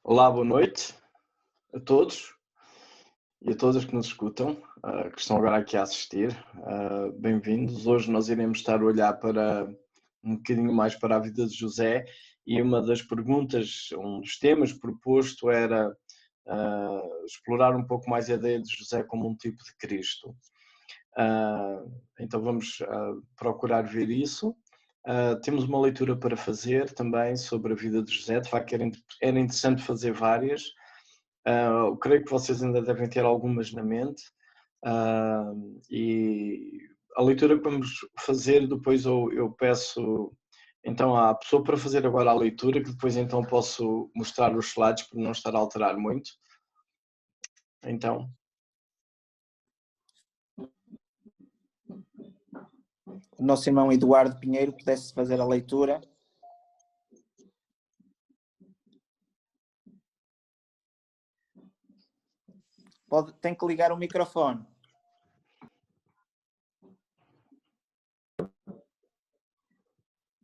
Olá, boa noite a todos e a todas que nos escutam, que estão agora aqui a assistir. Bem-vindos. Hoje nós iremos estar a olhar para um bocadinho mais para a vida de José e uma das perguntas, um dos temas proposto era explorar um pouco mais a ideia de José como um tipo de Cristo. Então vamos procurar ver isso. Temos uma leitura para fazer também sobre a vida de José. De facto era interessante fazer várias. Eu creio que vocês ainda devem ter algumas na mente. E a leitura que vamos fazer, depois eu peço então à pessoa para fazer agora a leitura, que depois então posso mostrar os slides para não estar a alterar muito. Então... O nosso irmão Eduardo Pinheiro pudesse fazer a leitura. Tem que ligar o microfone.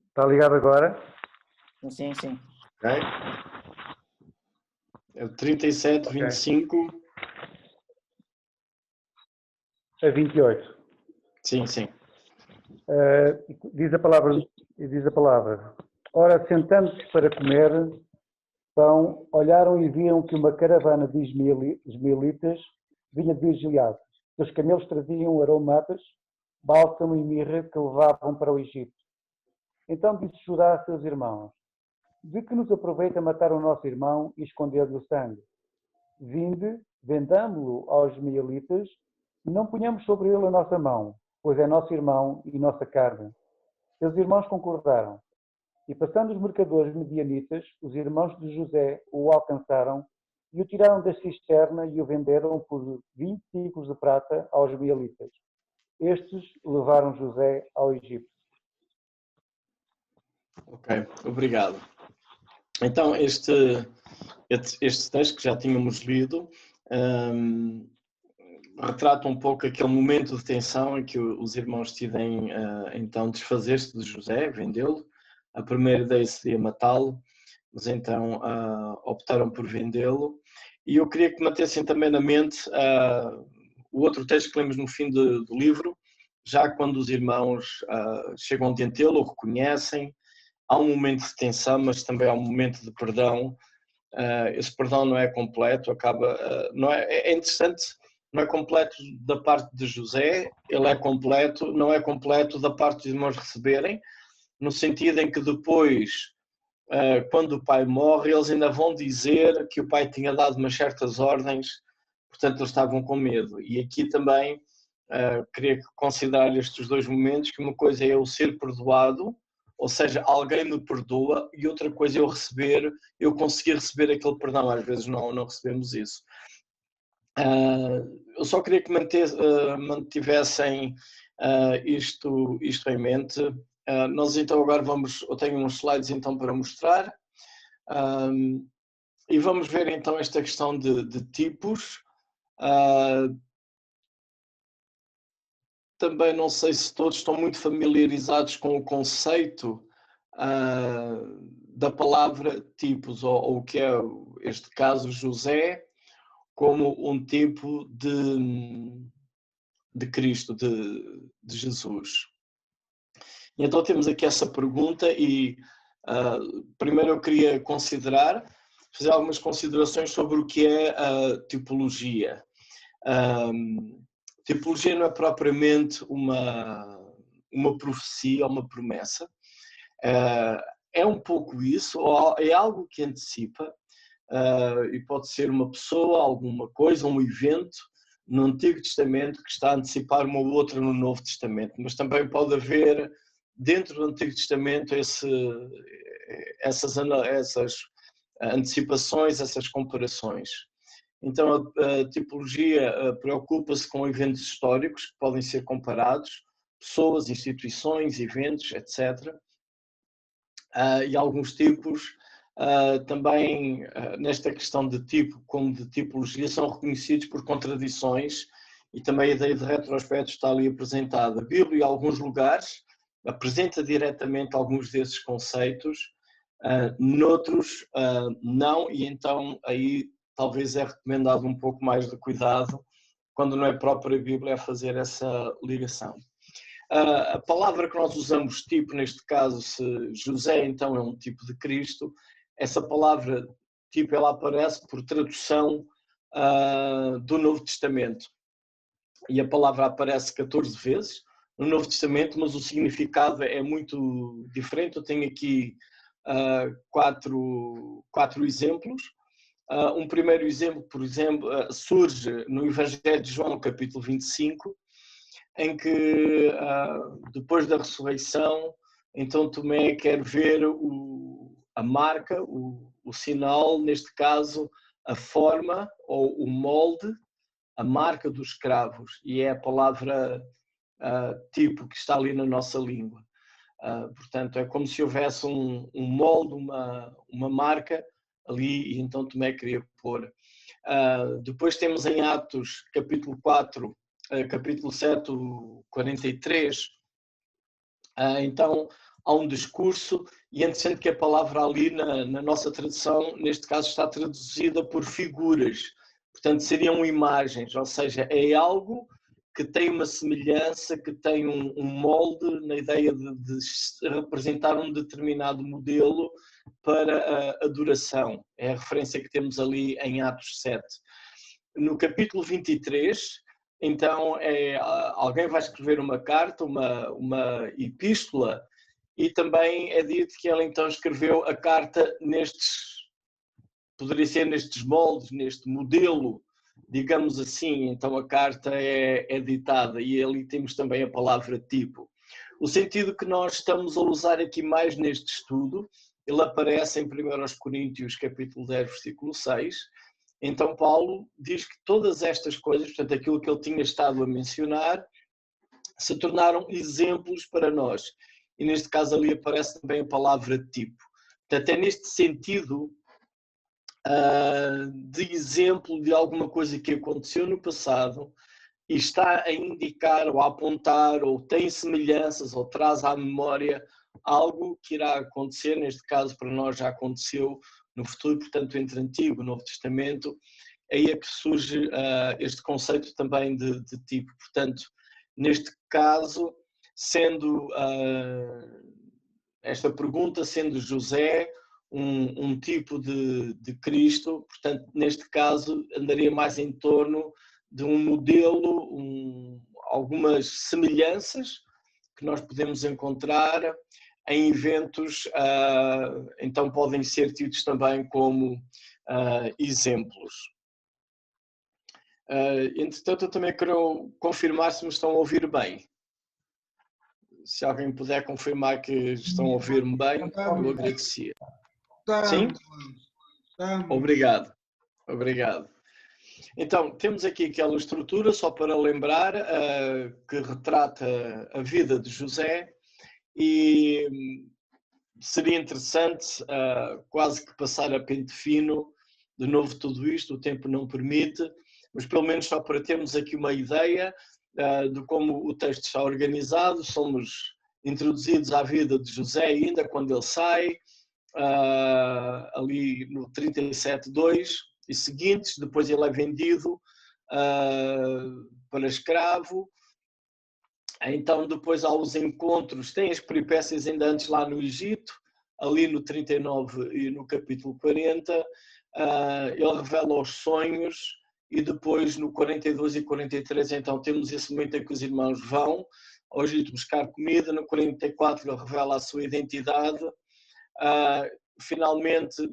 Está ligado agora? Sim, sim. Ok. É o 37, okay. 25... A 28. Sim, sim. Diz a palavra. Ora, sentando-se para comer pão, olharam e viram que uma caravana de ismaelitas vinha de Gileade. Os camelos traziam aromatas, bálsamo e mirra que levavam para o Egito. Então disse Judá a seus irmãos: de que nos aproveita matar o nosso irmão e esconder-lhe o sangue? Vinde, vendamo-lo aos ismaelitas, e não ponhamos sobre ele a nossa mão, pois é nosso irmão e nossa carne. Seus irmãos concordaram. E passando os mercadores medianitas, os irmãos de José o alcançaram e o tiraram da cisterna e o venderam por 20 ciclos de prata aos ismaelitas. Estes levaram José ao Egito. Ok, obrigado. Então, este texto que já tínhamos lido retrata um pouco aquele momento de tensão em que os irmãos decidem então desfazer-se de José, vendê-lo. A primeira ideia seria matá-lo, mas então optaram por vendê-lo. E eu queria que mantessem também na mente o outro texto que lemos no fim do livro, já quando os irmãos chegam diante dele, o reconhecem. Há um momento de tensão, mas também há um momento de perdão. Esse perdão não é completo, é interessante, não é completo da parte de José, ele é completo, não é completo da parte dos irmãos receberem, no sentido em que depois, quando o pai morre, eles ainda vão dizer que o pai tinha dado umas certas ordens, portanto eles estavam com medo. E aqui também queria considerar estes dois momentos, que uma coisa é eu ser perdoado, ou seja, alguém me perdoa, e outra coisa é eu conseguir receber aquele perdão. Às vezes não recebemos isso. Eu só queria que mantivessem isto em mente. Nós então agora eu tenho uns slides então para mostrar, e vamos ver então esta questão de tipos. Também não sei se todos estão muito familiarizados com o conceito da palavra tipos, ou o que é, este caso, José, como um tipo de Cristo, de Jesus. E então temos aqui essa pergunta e primeiro eu queria fazer algumas considerações sobre o que é a tipologia. Tipologia não é propriamente uma profecia ou uma promessa. É um pouco isso, ou é algo que antecipa, e pode ser uma pessoa, alguma coisa, um evento no Antigo Testamento que está a antecipar uma outra no Novo Testamento, mas também pode haver dentro do Antigo Testamento essas antecipações, essas comparações. Então a tipologia preocupa-se com eventos históricos que podem ser comparados, pessoas, instituições, eventos, etc. E alguns tipos também, nesta questão de tipo como de tipologia, são reconhecidos por contradições, e também a ideia de retrospecto está ali apresentada. A Bíblia, em alguns lugares, apresenta diretamente alguns desses conceitos, Noutros, não, e então aí talvez é recomendado um pouco mais de cuidado quando não é própria Bíblia a fazer essa ligação. A palavra que nós usamos, tipo, neste caso, se José então é um tipo de Cristo, essa palavra tipo ela aparece por tradução do Novo Testamento. E a palavra aparece 14 vezes no Novo Testamento, mas o significado é muito diferente. Eu tenho aqui quatro exemplos. Um primeiro exemplo, por exemplo, surge no Evangelho de João, capítulo 25, em que depois da ressurreição, então Tomé quer ver a marca, o sinal, neste caso a forma ou o molde, a marca dos escravos, e é a palavra tipo que está ali na nossa língua. Portanto, é como se houvesse um molde, uma marca ali, e então Tomé queria pôr. Depois temos em Atos, capítulo 4, capítulo 7, 43, então há um discurso, e é interessante que a palavra ali na nossa tradução, neste caso está traduzida por figuras, portanto seriam imagens, ou seja, é algo que tem uma semelhança, que tem um molde na ideia de representar um determinado modelo para a adoração. É a referência que temos ali em Atos 7. No capítulo 23, então, alguém vai escrever uma carta, uma epístola, e também é dito que ele então escreveu a carta poderia ser nestes moldes, neste modelo, digamos assim. Então a carta é ditada, e ali temos também a palavra tipo. O sentido que nós estamos a usar aqui mais neste estudo, ele aparece em 1 Coríntios capítulo 10, versículo 6, então Paulo diz que todas estas coisas, portanto aquilo que ele tinha estado a mencionar, se tornaram exemplos para nós. E neste caso ali aparece também a palavra tipo. Portanto é neste sentido de exemplo de alguma coisa que aconteceu no passado e está a indicar ou a apontar ou tem semelhanças ou traz à memória algo que irá acontecer, neste caso para nós já aconteceu no futuro, portanto entre Antigo e Novo Testamento, aí é que surge este conceito também de tipo. Portanto, neste caso, sendo esta pergunta, sendo José um tipo de Cristo, portanto, neste caso, andaria mais em torno de um modelo, algumas semelhanças que nós podemos encontrar em eventos, então podem ser tidos também como exemplos. Entretanto, eu também quero confirmar se me estão a ouvir bem. Se alguém puder confirmar que estão a ouvir-me bem, eu agradecia. Sim? Obrigado. Obrigado. Então, temos aqui aquela estrutura, só para lembrar, que retrata a vida de José, e seria interessante quase que passar a pente fino de novo tudo isto, o tempo não permite, mas pelo menos só para termos aqui uma ideia de como o texto está organizado. Somos introduzidos à vida de José ainda quando ele sai, ali no 37:2 e seguintes. Depois ele é vendido para escravo. Então depois há os encontros, tem as peripécias ainda antes lá no Egito, ali no 39 e no capítulo 40, ele revela os sonhos, e depois no 42 e 43 então temos esse momento em que os irmãos vão ao Egito buscar comida. No 44 ele revela a sua identidade, finalmente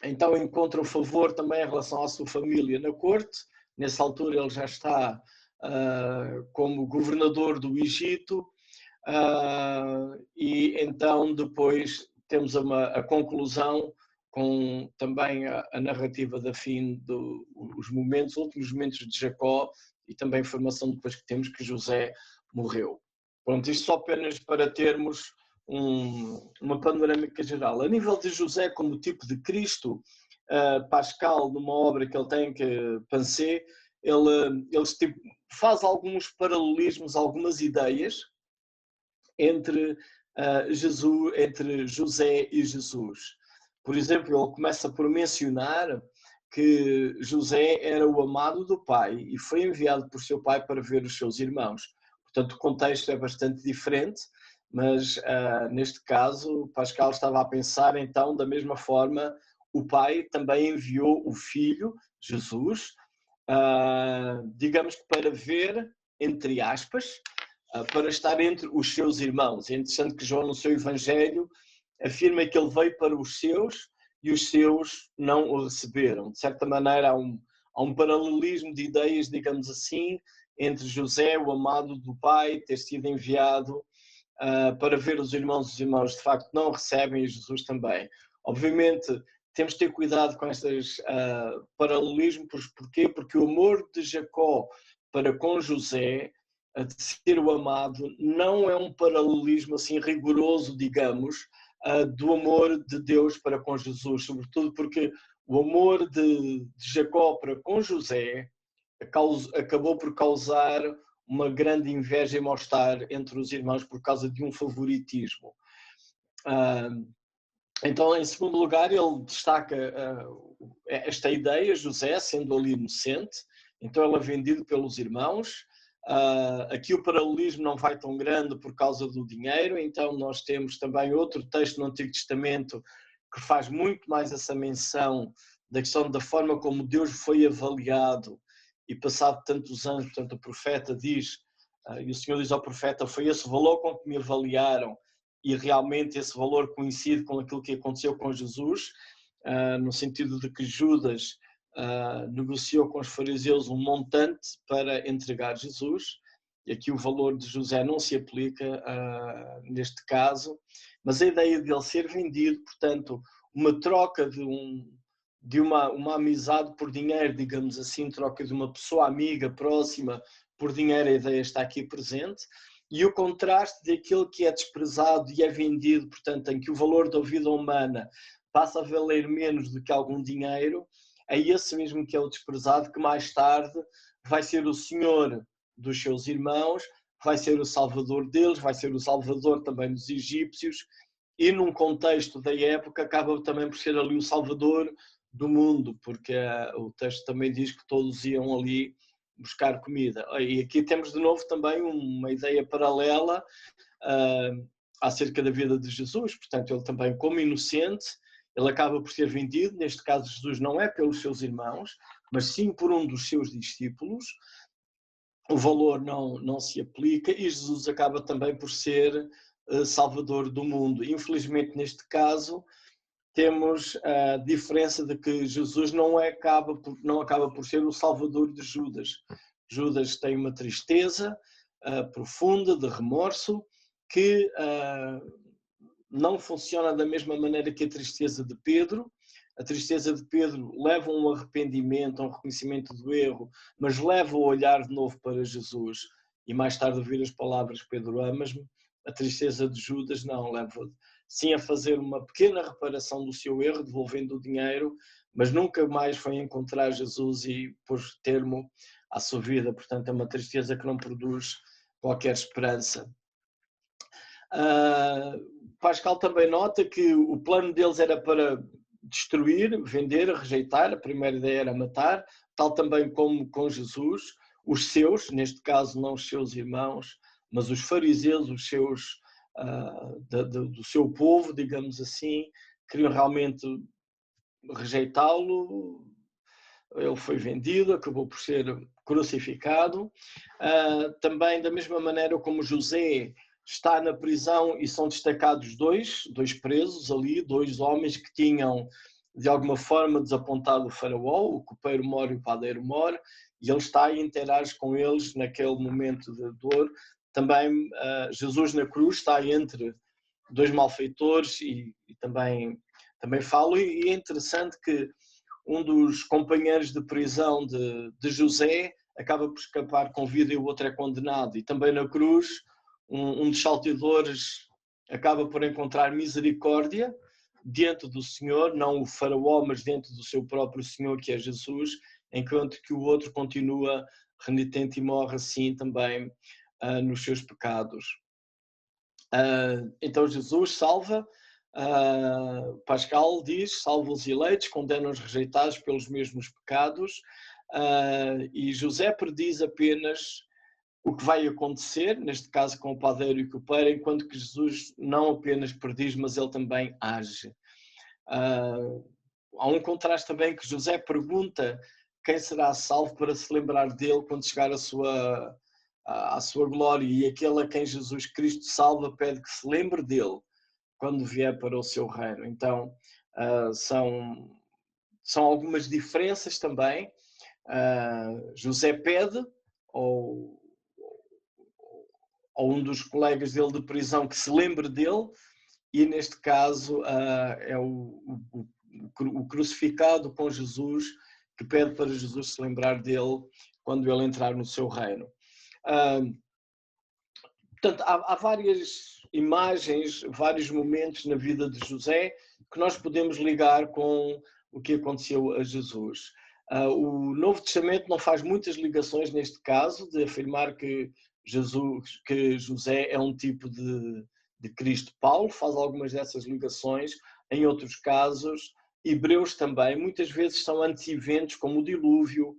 então encontra o favor também em relação à sua família na corte. Nessa altura ele já está como governador do Egito, e então depois temos a conclusão com também a narrativa da fim dos últimos momentos de Jacó, e também a informação depois que temos que José morreu. Pronto, isto só apenas para termos uma panorâmica geral. A nível de José como tipo de Cristo, Pascal, numa obra que ele tem, que é Pensée, ele faz alguns paralelismos, algumas ideias entre entre José e Jesus. Por exemplo, ele começa por mencionar que José era o amado do pai e foi enviado por seu pai para ver os seus irmãos. Portanto, o contexto é bastante diferente, mas neste caso, Pascal estava a pensar então, da mesma forma, o pai também enviou o filho, Jesus, digamos que para ver, entre aspas, para estar entre os seus irmãos. É interessante que João, no seu Evangelho, afirma que ele veio para os seus e os seus não o receberam. De certa maneira, há um paralelismo de ideias, digamos assim, entre José, o amado do pai, ter sido enviado para ver os irmãos de facto não recebem, e Jesus também. Obviamente, temos de ter cuidado com estes paralelismos. Porquê? Porque o amor de Jacó para com José, de ser o amado, não é um paralelismo assim rigoroso, digamos, do amor de Deus para com Jesus, sobretudo porque o amor de Jacó para com José acabou por causar uma grande inveja e mal-estar entre os irmãos por causa de um favoritismo. Então, em segundo lugar, ele destaca esta ideia, José, sendo ali inocente, então ele é vendido pelos irmãos. Aqui o paralelismo não vai tão grande por causa do dinheiro, então nós temos também outro texto no Antigo Testamento que faz muito mais essa menção da questão da forma como Deus foi avaliado e passado tantos anos. Portanto, o profeta diz, e o Senhor diz ao profeta, foi esse valor com que me avaliaram, e realmente esse valor coincide com aquilo que aconteceu com Jesus, no sentido de que Judas negociou com os fariseus um montante para entregar Jesus, e aqui o valor de José não se aplica neste caso, mas a ideia de ele ser vendido, portanto, uma troca de uma amizade por dinheiro, digamos assim, troca de uma pessoa amiga, próxima, por dinheiro, a ideia está aqui presente, e o contraste daquele que é desprezado e é vendido, portanto, em que o valor da vida humana passa a valer menos do que algum dinheiro, é esse mesmo que é o desprezado, que mais tarde vai ser o senhor dos seus irmãos, vai ser o salvador deles, vai ser o salvador também dos egípcios, e num contexto da época acaba também por ser ali o salvador do mundo, porque o texto também diz que todos iam ali buscar comida. E aqui temos de novo também uma ideia paralela acerca da vida de Jesus. Portanto, ele também, como inocente, ele acaba por ser vendido. Neste caso, Jesus não é pelos seus irmãos, mas sim por um dos seus discípulos. O valor não se aplica e Jesus acaba também por ser salvador do mundo. Infelizmente, neste caso, temos a diferença de que Jesus não acaba por ser o salvador de Judas. Judas tem uma tristeza profunda, de remorso, que não funciona da mesma maneira que a tristeza de Pedro. A tristeza de Pedro leva a um arrependimento, a um reconhecimento do erro, mas leva a olhar de novo para Jesus e mais tarde ouvir as palavras Pedro, amas-me. A tristeza de Judas não, leva sim a fazer uma pequena reparação do seu erro, devolvendo o dinheiro, mas nunca mais foi encontrar Jesus e pôs termo à sua vida. Portanto, é uma tristeza que não produz qualquer esperança. Pascal também nota que o plano deles era para destruir, vender, rejeitar. A primeira ideia era matar, tal também como com Jesus. Os seus, neste caso não os seus irmãos, mas os fariseus, os seus do seu povo, digamos assim, queriam realmente rejeitá-lo. Ele foi vendido, acabou por ser crucificado. Também, da mesma maneira como José está na prisão, e são destacados dois presos ali, dois homens que tinham de alguma forma desapontado o faraó, o copeiro mor e o padeiro mor, e ele está e interage com eles naquele momento de dor. Também Jesus na cruz está entre dois malfeitores e também fala, e é interessante que um dos companheiros de prisão de José acaba por escapar com vida e o outro é condenado. E também na cruz, um dos salteadores acaba por encontrar misericórdia diante do Senhor, não o faraó, mas dentro do seu próprio Senhor, que é Jesus, enquanto que o outro continua renitente e morre assim também nos seus pecados. Então Jesus salva, Pascal diz, salva os eleitos, condena os rejeitados pelos mesmos pecados, e José prediz apenas o que vai acontecer, neste caso com o padeiro e o copeiro, enquanto que Jesus não apenas prediz, mas ele também age. Há um contraste também que José pergunta quem será salvo para se lembrar dele quando chegar à sua glória, e aquele a quem Jesus Cristo salva pede que se lembre dele quando vier para o seu reino. Então, são algumas diferenças também. José pede ao um dos colegas dele de prisão que se lembre dele, e neste caso é o crucificado com Jesus que pede para Jesus se lembrar dele quando ele entrar no seu reino. Portanto, há várias imagens, vários momentos na vida de José que nós podemos ligar com o que aconteceu a Jesus. O Novo Testamento não faz muitas ligações neste caso, de afirmar que José é um tipo de Cristo. Paulo faz algumas dessas ligações, em outros casos, Hebreus também, muitas vezes são antes-eventos como o dilúvio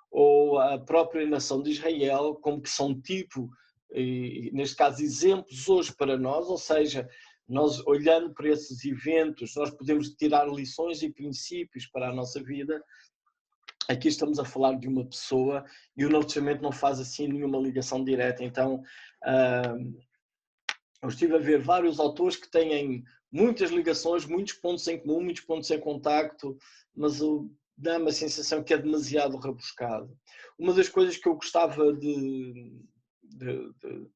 ou a própria nação de Israel, como que são tipo, e, neste caso, exemplos hoje para nós, ou seja, nós olhando para esses eventos, nós podemos tirar lições e princípios para a nossa vida. Aqui estamos a falar de uma pessoa e o Novo Testamento não faz assim nenhuma ligação direta. Então, eu estive a ver vários autores que têm muitas ligações, muitos pontos em comum, muitos pontos em contacto, mas dá-me a sensação que é demasiado rebuscado. Uma das coisas que eu gostava de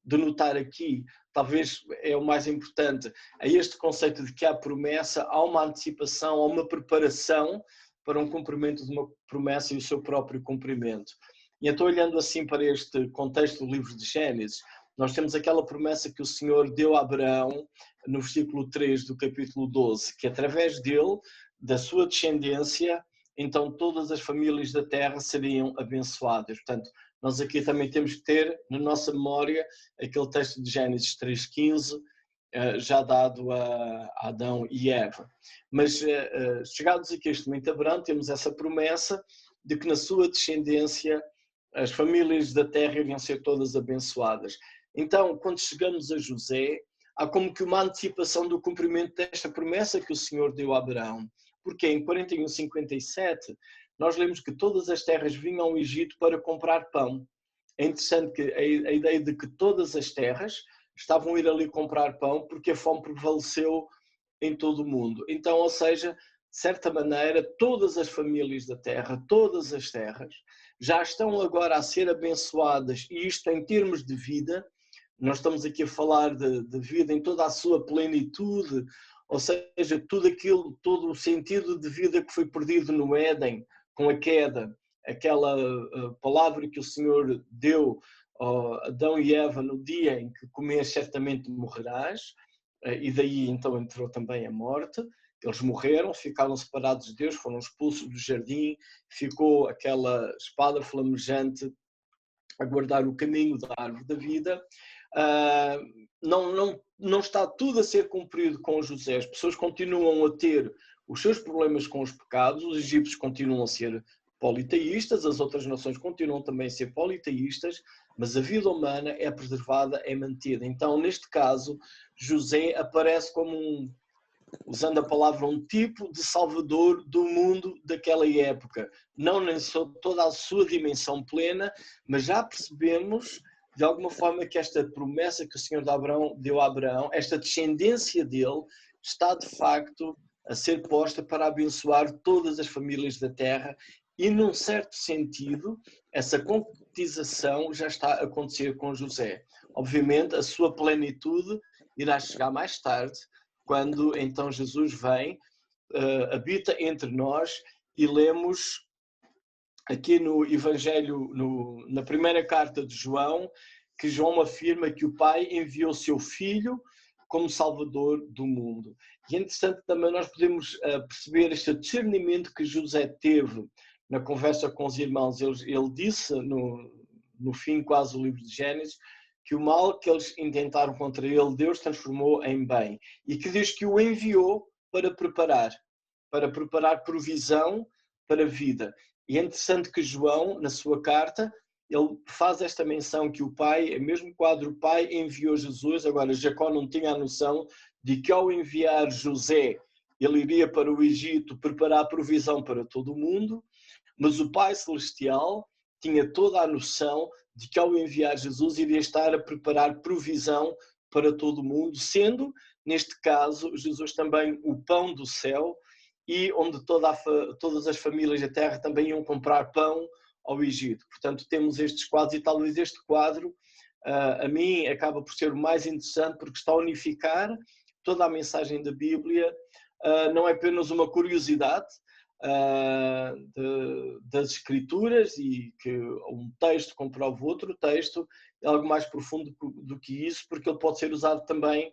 notar aqui, talvez é o mais importante, é este conceito de que há promessa, há uma antecipação, há uma preparação para um cumprimento de uma promessa e o seu próprio cumprimento. E então, olhando assim para este contexto do livro de Gênesis, nós temos aquela promessa que o Senhor deu a Abraão no versículo 3 do capítulo 12, que através dele, da sua descendência, então todas as famílias da terra seriam abençoadas. Portanto, nós aqui também temos que ter na nossa memória aquele texto de Gênesis 3,15, já dado a Adão e Eva. Mas chegados aqui a este momento, Abraão, temos essa promessa de que na sua descendência as famílias da terra iriam ser todas abençoadas. Então, quando chegamos a José, há como que uma antecipação do cumprimento desta promessa que o Senhor deu a Abraão. Porque em 41:57 nós lemos que todas as terras vinham ao Egito para comprar pão. É interessante que a ideia de que todas as terras estavam a ir ali comprar pão porque a fome prevaleceu em todo o mundo. Então, ou seja, de certa maneira, todas as famílias da terra, todas as terras, já estão agora a ser abençoadas, e isto em termos de vida. Nós estamos aqui a falar de vida em toda a sua plenitude, ou seja, todo o sentido de vida que foi perdido no Éden, com a queda, aquela palavra que o Senhor deu a Adão e Eva no dia em que comeres certamente morrerás, e daí então entrou também a morte. Eles morreram, ficaram separados de Deus, foram expulsos do jardim, ficou aquela espada flamejante a guardar o caminho da árvore da vida. Não está tudo a ser cumprido com José. As pessoas continuam a ter os seus problemas com os pecados, os egípcios continuam a ser politeístas, as outras nações continuam também a ser politeístas, mas a vida humana é preservada, é mantida. Então, neste caso, José aparece como usando a palavra, um tipo de salvador do mundo daquela época. Não nem toda a sua dimensão plena, mas já percebemos de alguma forma que esta promessa que o Senhor deu a Abraão, esta descendência dele, está de facto a ser posta para abençoar todas as famílias da terra, e num certo sentido essa concretização já está a acontecer com José. Obviamente a sua plenitude irá chegar mais tarde, quando então Jesus vem, habita entre nós, e lemos aqui no Evangelho, na primeira carta de João, que João afirma que o Pai enviou o seu Filho como Salvador do mundo. E é interessante também nós podemos perceber este discernimento que José teve na conversa com os irmãos. Ele disse no fim quase do livro de Gênesis que o mal que eles intentaram contra ele, Deus transformou em bem. E que diz que o enviou para preparar provisão para a vida. E é interessante que João, na sua carta, ele faz esta menção que o pai, é mesmo quadro, o pai enviou Jesus. Agora, Jacó não tinha a noção de que ao enviar José, ele iria para o Egito preparar provisão para todo o mundo, mas o Pai Celestial tinha toda a noção de que ao enviar Jesus iria estar a preparar provisão para todo o mundo, sendo, neste caso, Jesus também o pão do céu, e onde todas as famílias da terra também iam comprar pão ao Egito. Portanto, temos estes quadros, e talvez este quadro, a mim, acaba por ser o mais interessante, porque está a unificar toda a mensagem da Bíblia. Não é apenas uma curiosidade das Escrituras, e que um texto comprova outro texto, é algo mais profundo do que isso, porque ele pode ser usado também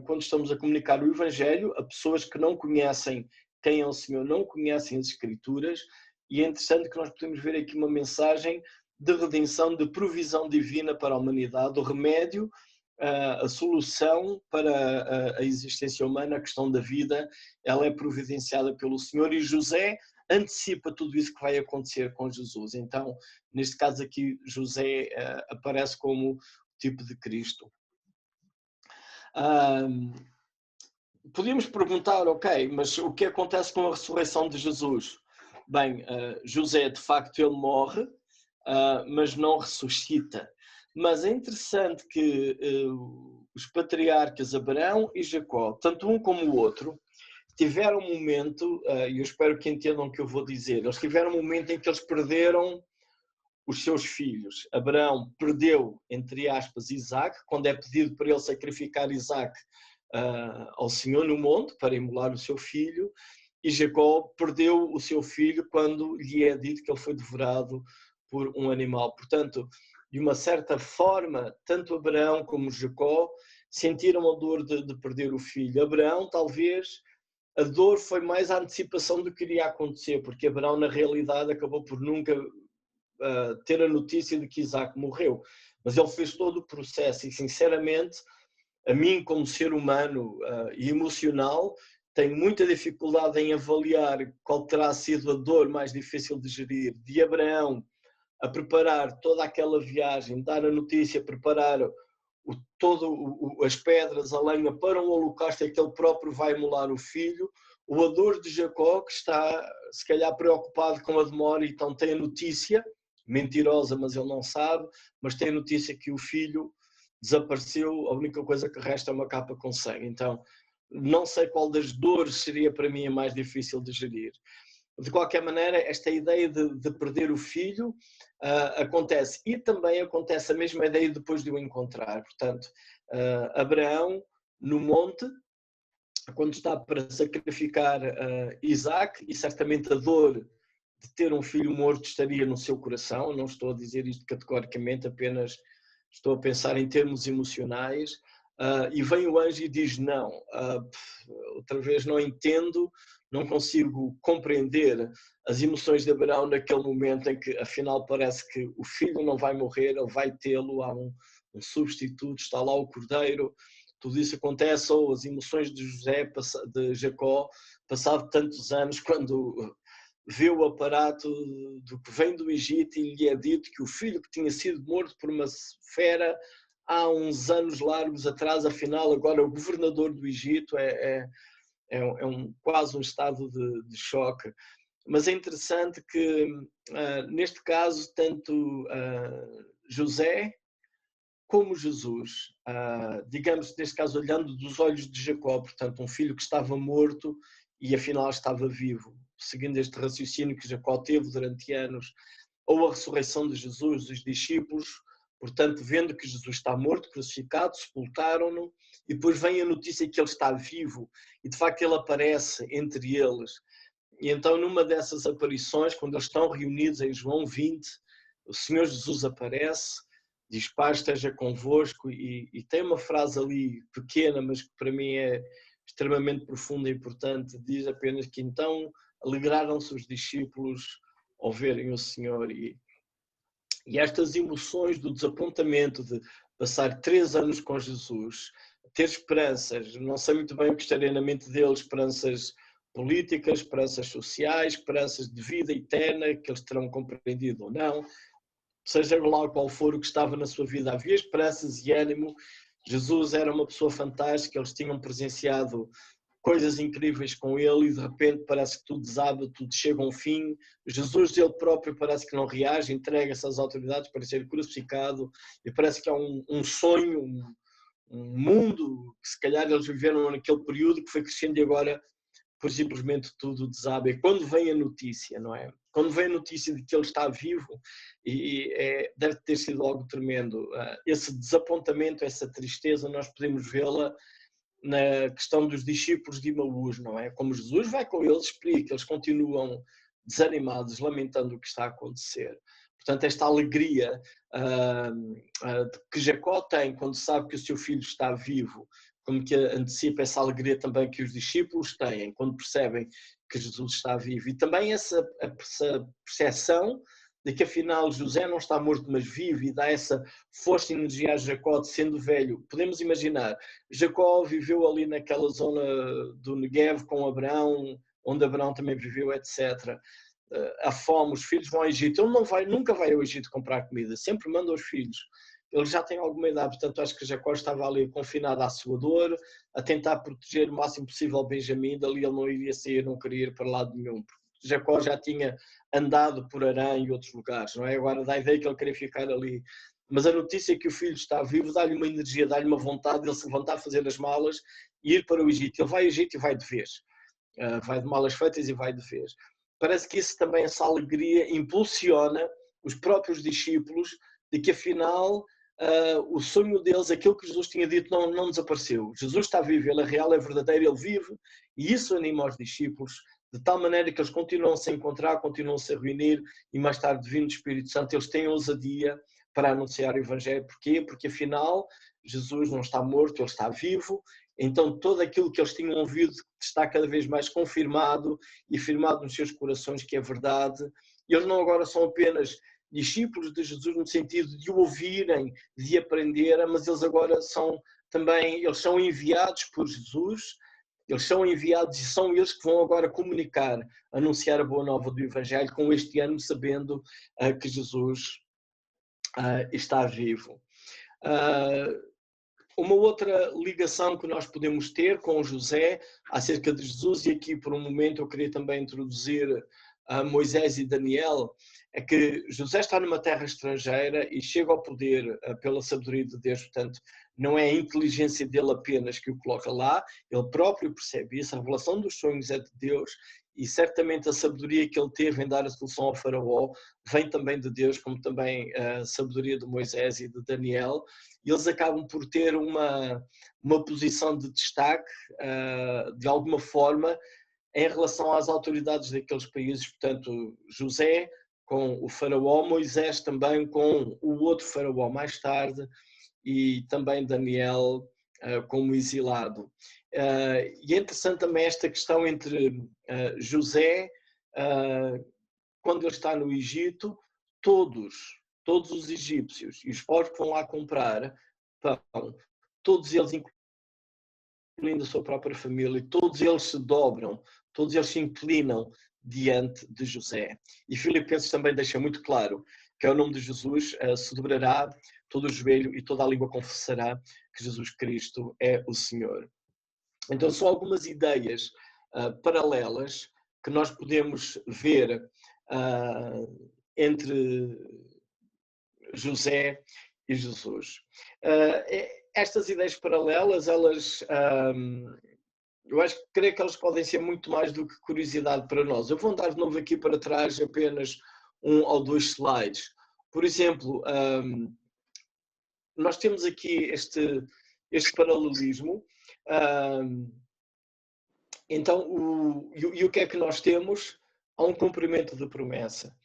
quando estamos a comunicar o Evangelho a pessoas que não conhecem quem é o Senhor, não conhecem as Escrituras, e é interessante que nós podemos ver aqui uma mensagem de redenção, de provisão divina para a humanidade, o remédio, a solução para a existência humana, a questão da vida, ela é providenciada pelo Senhor, e José antecipa tudo isso que vai acontecer com Jesus. Então, neste caso aqui, José aparece como tipo de Cristo. Podíamos perguntar, ok, mas o que acontece com a ressurreição de Jesus? Bem, José, de facto, ele morre, mas não ressuscita. Mas é interessante que os patriarcas Abraão e Jacó, tanto um como o outro, tiveram um momento, e eu espero que entendam o que eu vou dizer, eles tiveram um momento em que eles perderam os seus filhos. Abraão perdeu, entre aspas, Isaac, quando é pedido para ele sacrificar Isaac ao Senhor no monte, para imolar o seu filho, e Jacó perdeu o seu filho quando lhe é dito que ele foi devorado por um animal. Portanto, de uma certa forma, tanto Abraão como Jacó sentiram a dor de perder o filho. Abraão, talvez, a dor foi mais a antecipação do que iria acontecer, porque Abraão, na realidade, acabou por nunca ter a notícia de que Isaac morreu. Mas ele fez todo o processo, e, sinceramente, a mim, como ser humano e emocional, tenho muita dificuldade em avaliar qual terá sido a dor mais difícil de gerir. De Abraão a preparar toda aquela viagem, dar a notícia, preparar as pedras, a lenha para um holocausto, é que ele próprio vai imolar o filho. O dor de Jacó, que está se calhar preocupado com a demora, então tem a notícia, mentirosa, mas ele não sabe, mas tem a notícia que o filho desapareceu, a única coisa que resta é uma capa com sangue. Então, não sei qual das dores seria para mim a mais difícil de gerir. De qualquer maneira, esta ideia de perder o filho acontece, e também acontece a mesma ideia depois de o encontrar. Portanto, Abraão, no monte, quando está para sacrificar Isaac, e certamente a dor de ter um filho morto estaria no seu coração, não estou a dizer isto categoricamente, apenas estou a pensar em termos emocionais, e vem o anjo e diz não, outra vez não entendo, não consigo compreender as emoções de Abraão naquele momento em que afinal parece que o filho não vai morrer, ele vai tê-lo, há um substituto, está lá o cordeiro, tudo isso acontece, ou as emoções de Jacó, passado tantos anos, quando vê o aparato do que vem do Egito e lhe é dito que o filho que tinha sido morto por uma fera há uns anos largos atrás, afinal agora o governador do Egito, quase um estado de choque. Mas é interessante que neste caso tanto José como Jesus, digamos neste caso olhando dos olhos de Jacó, portanto um filho que estava morto e afinal estava vivo, seguindo este raciocínio que Jacó teve durante anos, ou a ressurreição de Jesus, os discípulos, portanto, vendo que Jesus está morto, crucificado, sepultaram-no, e depois vem a notícia que ele está vivo, e de facto ele aparece entre eles. E então, numa dessas aparições, quando eles estão reunidos em João 20, o Senhor Jesus aparece, diz: Pai esteja convosco, e tem uma frase ali pequena, mas que para mim é extremamente profunda e importante, diz apenas que então alegraram-se os discípulos ao verem o Senhor. E estas emoções do desapontamento, de passar 3 anos com Jesus, ter esperanças, não sei muito bem o que estaria na mente deles, esperanças políticas, esperanças sociais, esperanças de vida eterna, que eles terão compreendido ou não, seja lá qual for o que estava na sua vida, havia esperanças e ânimo. Jesus era uma pessoa fantástica, eles tinham presenciado coisas incríveis com ele e de repente parece que tudo desaba, tudo chega a um fim. Jesus ele próprio parece que não reage, entrega-se às autoridades para ser crucificado e parece que é um sonho, um mundo que se calhar eles viveram naquele período que foi crescendo e agora por simplesmente tudo desaba. E quando vem a notícia, não é? Quando vem a notícia de que ele está vivo, deve ter sido algo tremendo. Esse desapontamento, essa tristeza, nós podemos vê-la na questão dos discípulos de Emaús, não é? Como Jesus vai com eles, explica, eles continuam desanimados, lamentando o que está a acontecer. Portanto, esta alegria que Jacó tem quando sabe que o seu filho está vivo, como que antecipa essa alegria também que os discípulos têm quando percebem que Jesus está vivo. E também essa percepção de que afinal José não está morto mas vive e dá essa força e energia a Jacó de sendo velho. Podemos imaginar, Jacó viveu ali naquela zona do Negev com Abraão, onde Abraão também viveu, etc. A fome, os filhos vão ao Egito. Ele nunca vai ao Egito comprar comida, sempre manda os filhos. Ele já tem alguma idade, portanto acho que Jacó estava ali confinado à sua dor, a tentar proteger o máximo possível Benjamim, dali ele não iria sair, não queria ir para lado nenhum. Jacó já tinha andado por Harã e outros lugares, não é? Agora dá a ideia que ele queria ficar ali. Mas a notícia que o filho está vivo dá-lhe uma energia, dá-lhe uma vontade de ele se levantar, fazer as malas e ir para o Egito. Ele vai ao Egito e vai de vez. Vai de malas feitas e vai de vez. Parece que isso também, essa alegria, impulsiona os próprios discípulos de que afinal o sonho deles, aquilo que Jesus tinha dito, não desapareceu. Jesus está vivo, ele é real, é verdadeiro, ele vive, e isso anima os discípulos, de tal maneira que eles continuam a se encontrar, continuam a se reunir, e mais tarde, vindo do Espírito Santo, eles têm ousadia para anunciar o Evangelho. Porquê? Porque afinal, Jesus não está morto, ele está vivo, então tudo aquilo que eles tinham ouvido está cada vez mais confirmado e firmado nos seus corações que é verdade. E eles não agora são apenas discípulos de Jesus no sentido de o ouvirem, de aprenderem, mas eles agora são também, eles são enviados por Jesus, eles são enviados e são eles que vão agora comunicar, anunciar a boa nova do Evangelho com este ano, sabendo que Jesus está vivo. Uma outra ligação que nós podemos ter com José acerca de Jesus, e aqui por um momento eu queria também introduzir Moisés e Daniel, é que José está numa terra estrangeira e chega ao poder pela sabedoria de Deus, portanto não é a inteligência dele apenas que o coloca lá, ele próprio percebe isso, a revelação dos sonhos é de Deus e certamente a sabedoria que ele teve em dar a solução ao faraó vem também de Deus, como também a sabedoria de Moisés e de Daniel, e eles acabam por ter uma posição de destaque de alguma forma em relação às autoridades daqueles países, portanto José com o faraó, Moisés também com o outro faraó mais tarde e também Daniel como exilado. E é interessante também esta questão entre José, quando ele está no Egito, todos os egípcios e os povos que vão lá comprar pão, todos eles, incluindo a sua própria família, todos eles se dobram, todos eles se inclinam diante de José. E Filipenses também deixa muito claro que ao nome de Jesus se dobrará todo o joelho e toda a língua confessará que Jesus Cristo é o Senhor. Então são algumas ideias paralelas que nós podemos ver entre José e Jesus. Estas ideias paralelas, elas, eu creio que elas podem ser muito mais do que curiosidade para nós. Eu vou andar de novo aqui para trás apenas 1 ou 2 slides. Por exemplo, nós temos aqui este paralelismo. Então, o que é que nós temos? Há um cumprimento de promessa.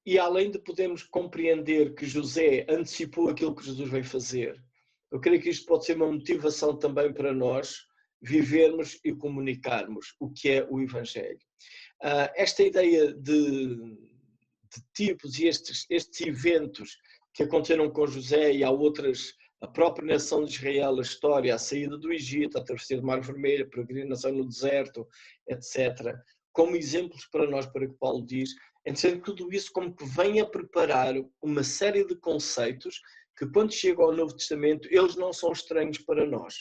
E além de podermos compreender que José antecipou aquilo que Jesus veio fazer, eu creio que isto pode ser uma motivação também para nós vivermos e comunicarmos o que é o Evangelho. Esta ideia de tipos e estes eventos que aconteceram com José, e há outras a própria nação de Israel, a história, a saída do Egito, a travessia do Mar Vermelho, a peregrinação no deserto, etc., como exemplos para nós, para que Paulo diz, entendendo tudo isso como que vem a preparar uma série de conceitos que, quando chega ao Novo Testamento, eles não são estranhos para nós.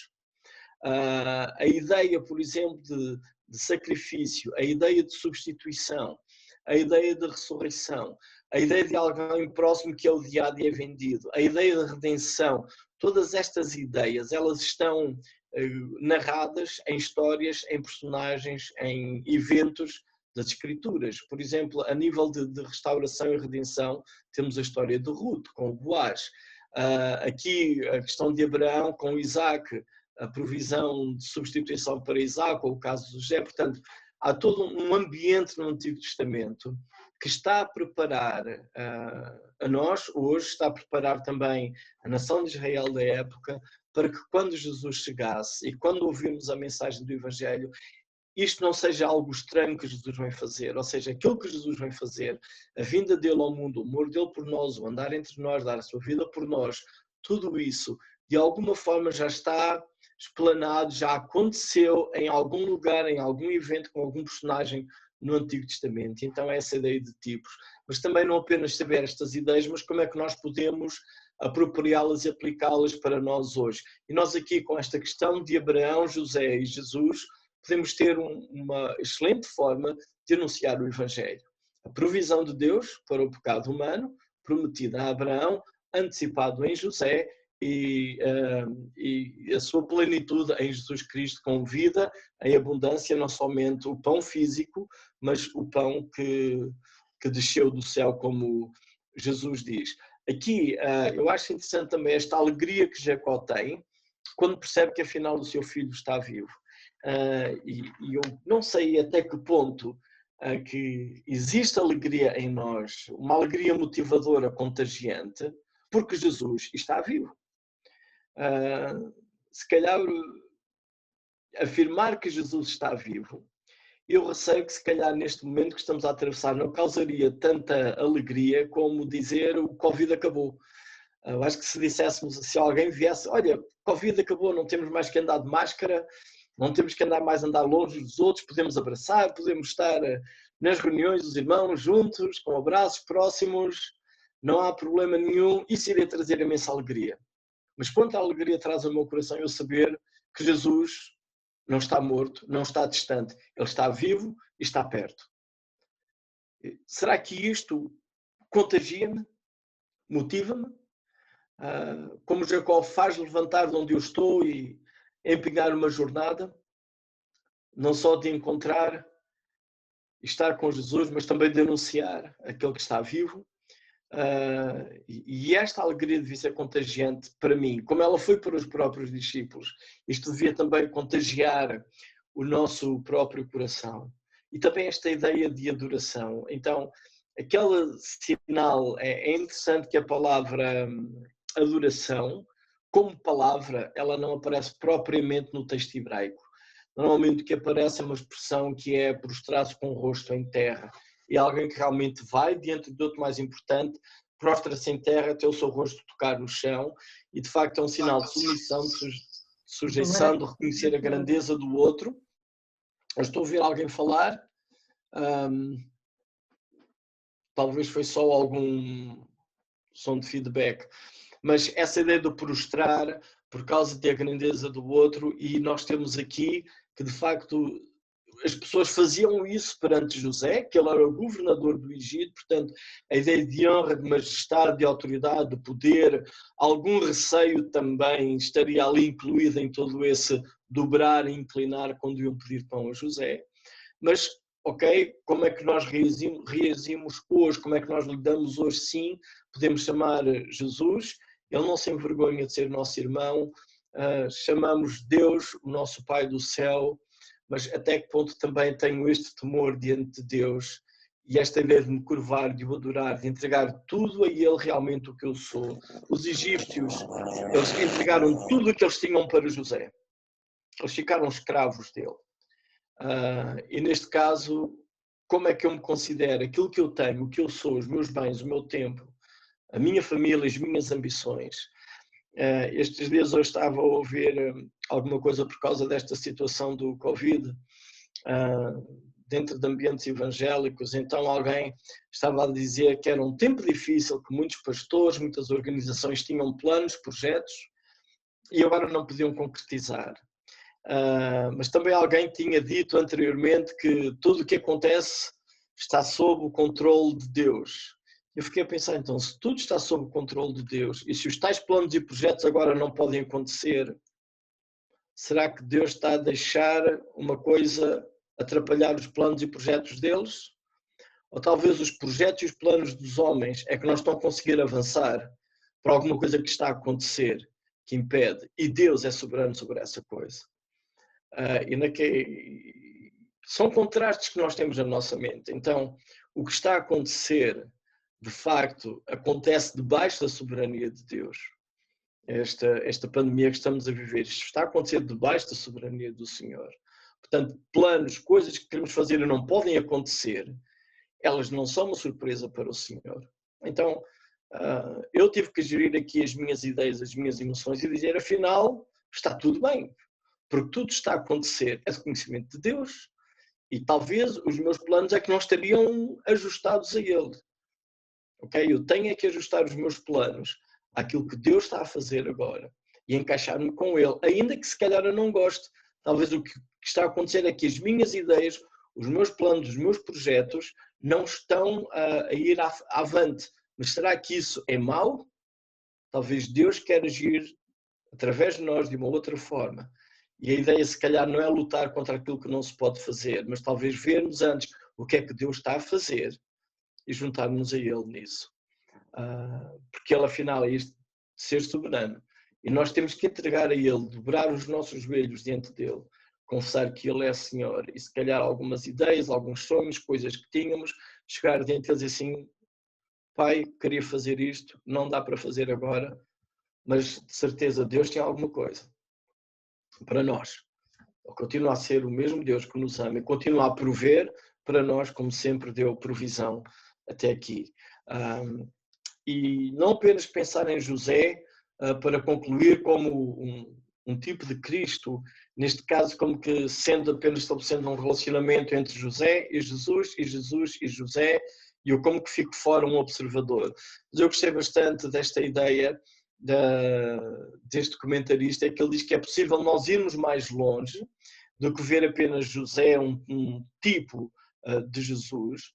A ideia, por exemplo, de sacrifício, a ideia de substituição, a ideia de ressurreição, a ideia de alguém próximo que é odiado e é vendido, a ideia de redenção, todas estas ideias, elas estão narradas em histórias, em personagens, em eventos das Escrituras. Por exemplo, a nível de restauração e redenção, temos a história de Ruth, com o Boaz. Aqui, a questão de Abraão com Isaac, a provisão de substituição para Isaac, ou o caso de José. Portanto, há todo um ambiente no Antigo Testamento que está a preparar a nós, hoje, está a preparar também a nação de Israel da época, para que quando Jesus chegasse e quando ouvirmos a mensagem do Evangelho, isto não seja algo estranho que Jesus vem fazer, ou seja, aquilo que Jesus vem fazer, a vinda dele ao mundo, o amor dele por nós, o andar entre nós, dar a sua vida por nós, tudo isso, de alguma forma já está explanado, já aconteceu em algum lugar, em algum evento, com algum personagem no Antigo Testamento. Então é essa ideia de tipos. Mas também não apenas saber estas ideias, mas como é que nós podemos apropriá-las e aplicá-las para nós hoje. E nós aqui, com esta questão de Abraão, José e Jesus, podemos ter uma excelente forma de anunciar o Evangelho. A provisão de Deus para o pecado humano, prometida a Abraão, antecipado em José, e a sua plenitude em Jesus Cristo, com vida em abundância, não somente o pão físico, mas o pão que desceu do céu, como Jesus diz. Aqui eu acho interessante também esta alegria que Jacó tem quando percebe que afinal o seu filho está vivo. E eu não sei até que ponto que existe alegria em nós, uma alegria motivadora, contagiante, porque Jesus está vivo. Se calhar afirmar que Jesus está vivo, eu receio que se calhar neste momento que estamos a atravessar não causaria tanta alegria como dizer o Covid acabou. Eu acho que se disséssemos, se alguém viesse, olha, Covid acabou, não temos mais que andar de máscara, não temos que andar longe dos outros, podemos abraçar, podemos estar nas reuniões dos irmãos juntos, com abraços próximos, não há problema nenhum, isso iria trazer imensa alegria. Mas quanta alegria traz ao meu coração eu saber que Jesus não está morto, não está distante, ele está vivo e está perto. Será que isto contagia-me? Motiva-me? Como Jacó faz levantar de onde eu estou e empenhar uma jornada, não só de encontrar e estar com Jesus, mas também de anunciar aquele que está vivo. E esta alegria devia ser contagiante para mim, como ela foi para os próprios discípulos. Isto devia também contagiar o nosso próprio coração. E também esta ideia de adoração. Então, aquele sinal, é interessante que a palavra adoração, como palavra, ela não aparece propriamente no texto hebraico. Normalmente o que aparece é uma expressão que é prostrar-se com o rosto em terra. E alguém que realmente vai diante do outro mais importante, prostra-se em terra até o seu rosto tocar no chão, e de facto é um sinal de submissão, de sujeição, de reconhecer a grandeza do outro. Eu estou a ouvir alguém falar, talvez foi só algum som de feedback, mas essa ideia de prostrar por causa da grandeza do outro, e nós temos aqui que de facto as pessoas faziam isso perante José, que ele era o governador do Egito, portanto a ideia de honra, de majestade, de autoridade, de poder, algum receio também estaria ali incluído em todo esse dobrar e inclinar quando iam pedir pão a José. Mas, ok, como é que nós reagimos hoje, como é que nós lidamos hoje? Sim, podemos chamar Jesus, ele não se envergonha de ser nosso irmão, chamamos Deus, o nosso Pai do céu, mas até que ponto também tenho este temor diante de Deus e esta ideia de me curvar, de o adorar, de entregar tudo a Ele realmente o que eu sou. Os egípcios, eles entregaram tudo o que eles tinham para José. Eles ficaram escravos dele. E neste caso, como é que eu me considero? Aquilo que eu tenho, o que eu sou, os meus bens, o meu tempo, a minha família, as minhas ambições, Estes dias eu estava a ouvir alguma coisa por causa desta situação do Covid, dentro de ambientes evangélicos. Então alguém estava a dizer que era um tempo difícil, que muitos pastores, muitas organizações tinham planos, projetos, e agora não podiam concretizar. Mas também alguém tinha dito anteriormente que tudo o que acontece está sob o controle de Deus. Eu fiquei a pensar, então, se tudo está sob o controle de Deus e se os tais planos e projetos agora não podem acontecer, será que Deus está a deixar uma coisa atrapalhar os planos e projetos deles? Ou talvez os projetos e os planos dos homens é que não estão a conseguir avançar para alguma coisa que está a acontecer, que impede, e Deus é soberano sobre essa coisa. São contrastes que nós temos na nossa mente. Então, o que está a acontecer, de facto, acontece debaixo da soberania de Deus. Esta pandemia que estamos a viver, isto está a acontecer debaixo da soberania do Senhor. Portanto, planos, coisas que queremos fazer e não podem acontecer, elas não são uma surpresa para o Senhor. Então, eu tive que gerir aqui as minhas ideias, as minhas emoções e dizer, afinal, está tudo bem. Porque tudo está a acontecer, é de conhecimento de Deus, e talvez os meus planos é que não estariam ajustados a Ele. Ok? Eu tenho é que ajustar os meus planos àquilo que Deus está a fazer agora e encaixar-me com Ele, ainda que se calhar eu não goste. Talvez o que está a acontecer é que as minhas ideias, os meus planos, os meus projetos não estão a ir avante. Mas será que isso é mau? Talvez Deus quer agir através de nós de uma outra forma. E a ideia, se calhar, não é lutar contra aquilo que não se pode fazer, mas talvez vermos antes o que é que Deus está a fazer e juntarmos a Ele nisso. Porque Ele, afinal, é este ser soberano. E nós temos que entregar a Ele, dobrar os nossos joelhos diante dEle, confessar que Ele é Senhor. E, se calhar, algumas ideias, alguns sonhos, coisas que tínhamos, chegar diante dEle e dizer assim, Pai, queria fazer isto, não dá para fazer agora, mas de certeza Deus tem alguma coisa para nós. Ele continua a ser o mesmo Deus que nos ama e continua a prover para nós, como sempre deu provisão até aqui. E não apenas pensar em José para concluir como um tipo de Cristo, neste caso como que sendo apenas estabelecendo um relacionamento entre José e Jesus, e Jesus e José, e eu como que fico fora um observador. Mas eu gostei bastante desta ideia deste comentarista, é que ele diz que é possível nós irmos mais longe do que ver apenas José, um tipo de Jesus,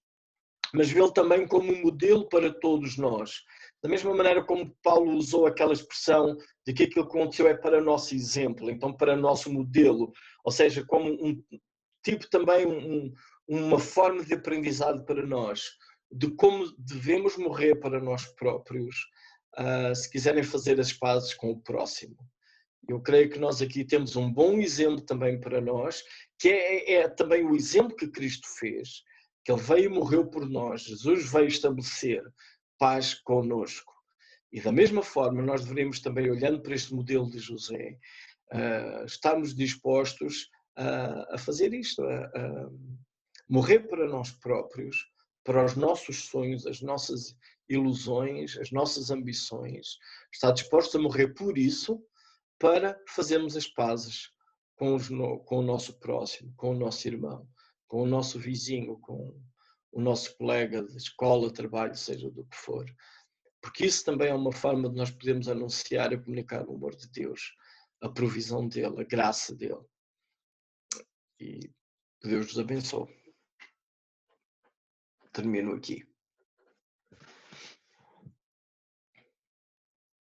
mas vê-lo também como um modelo para todos nós. Da mesma maneira como Paulo usou aquela expressão de que aquilo que aconteceu é para nosso exemplo, então para nosso modelo, ou seja, como um tipo também, uma forma de aprendizado para nós, de como devemos morrer para nós próprios, se quiserem fazer as pazes com o próximo. Eu creio que nós aqui temos um bom exemplo também para nós, que é também o exemplo que Cristo fez, que Ele veio e morreu por nós. Jesus veio estabelecer paz conosco. E da mesma forma, nós deveríamos também, olhando para este modelo de José, estarmos dispostos a fazer isto, a morrer para nós próprios, para os nossos sonhos, as nossas ilusões, as nossas ambições. Estar dispostos a morrer por isso, para fazermos as pazes com o nosso próximo, com o nosso irmão, com o nosso vizinho, com o nosso colega de escola, trabalho, seja do que for. Porque isso também é uma forma de nós podermos anunciar e comunicar o amor de Deus, a provisão dEle, a graça dEle. E Deus nos abençoe. Termino aqui.